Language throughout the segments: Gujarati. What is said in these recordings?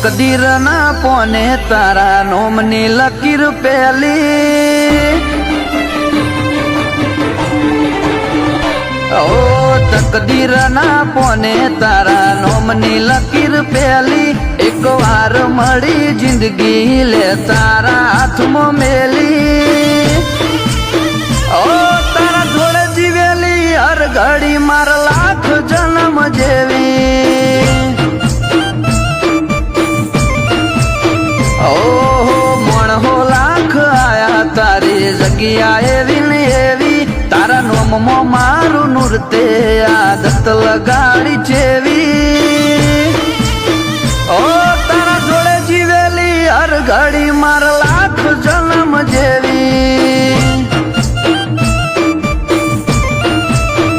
તકદીર ના પોને તારા નોમની લકીર પેલી ઓ તકદીર ના પોને તારા નોમની લકીર પેલી એક વાર મળી જિંદગી લે તારા હાથમાં મેલી ઓ તારા જોડે જીવેલી હર ઘડી માર લાખ જન્મ જેવી ઓહો મણહો લાખ આયા તારી જગ્યા એવી ને એવી તારા નોમમાં મારું નૃત્ય આદત લગાડી જેવી ઓ તારા જોડે જીવેલી હર ઘડી માર લાખ જન્મ જેવી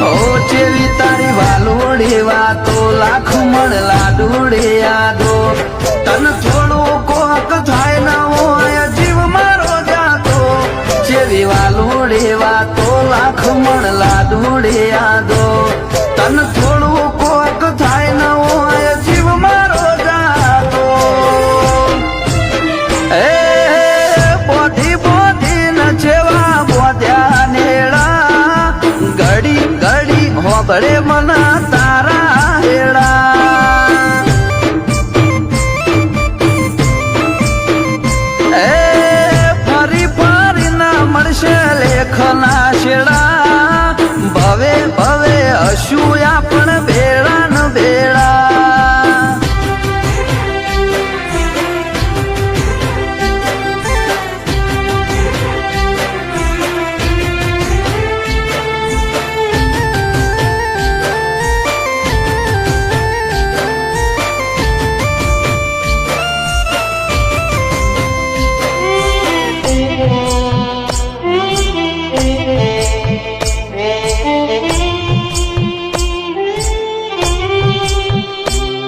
ઓ જેવી તારી વાલોડી વાતો લાખ મણ લાડુડી યાદો તન થોડું કોક થાય ન હોય જીવ મારો જાતો જેવી વાલોડી વાતો લાખ મણ લાડુડી યાદો તન થોડું કોક થાય ન હોય જીવ મારો જાતો એ બોધી બોધી ન જેવા બોધ્યા નેડા ઘડી ઘડી હોબળે મના તારા હેડા લેખના શેડા ભવે ભવે હશું આપણ ભેળા ન ભેળા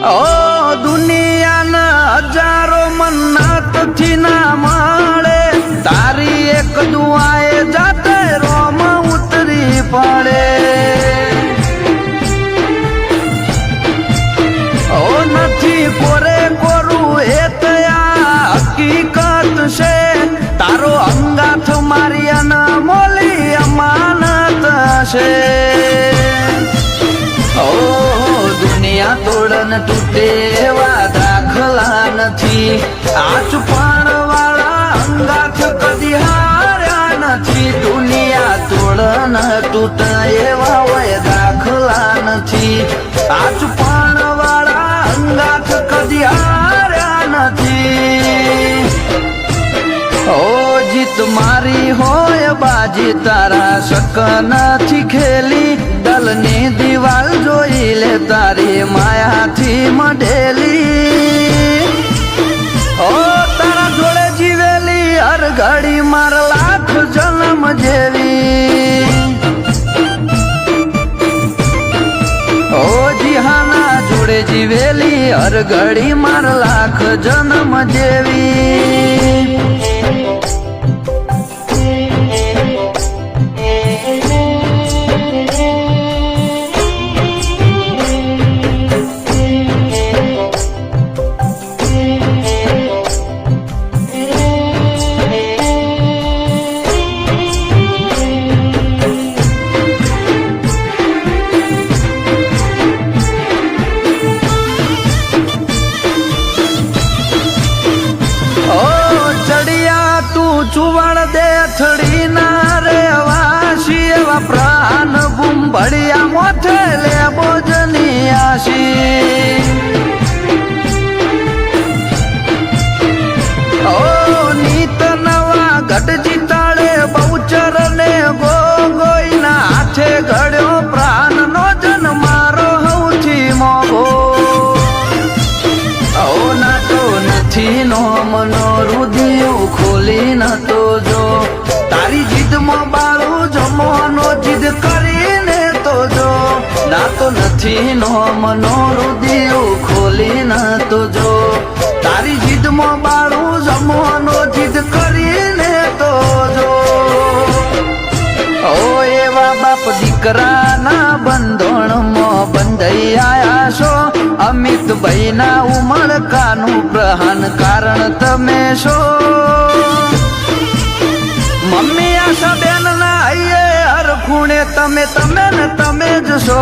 ઓ દુનિયાના હજારો મન્નતથી ના મળે તારી એક દુઆએ જાતે રોમ ઉતરી પડે ઓ નથી કોરે કોરું એ તયા હકીકત છે તારો અંગાથ મારી અનમોલી અમાનત છે ઓ દુનિયા તોડન તૂટે એવા દાખલા નથી આ ચુપાણ વાળા અંગાથ કદી હાર્યા નથી દુનિયા તોડન તૂટે એવા વય દાખલા નથી આ ચુપાણ વાળા અંગાથ કદી હાર્યા નથી ઓ જીત મારી હોય બાજી તારા શક નથી ખેલી દલની દિવાલ જોઈ લે તારી માયાથી મઢેલી ઓ તારા જોડે જીવેલી હર ઘડી માર લાખ જન્મ જેવી ઓ જીહાના જોડે જીવેલી હર ઘડી માર લાખ જન્મ જેવી ચુવણ દે થડી ના રે વાસી એવા પ્રાણ બુંબડિયા મોથે લે બોજની આશી ઓ નીત નવા ગઢ જીતાડે બહુચર ને ગોગોઈના હાથે ઘડ્યો પ્રાણ નો જન મારો હૌથી મોગો ઓ નો મનો રુધિયું ખોલી નતો જો તારી જીદમાં બાળું જમવાનો જીદ કરીને તો જો ના તો નથી નો મનો રુધિયું ખોલી નતો જો તારી જીદમાં બાળું જમવાનો જીદ કરીને તો જો ઓ એવા બાપ દીકરાના બંધોણમાં બંધાઈ આયા છો અમિતભાઈ ના ઉમળકાનું પ્રહાન કારણ તમે છો મમ્મી આશાબેન ના હૈયે હર ખૂણે તમે જ છો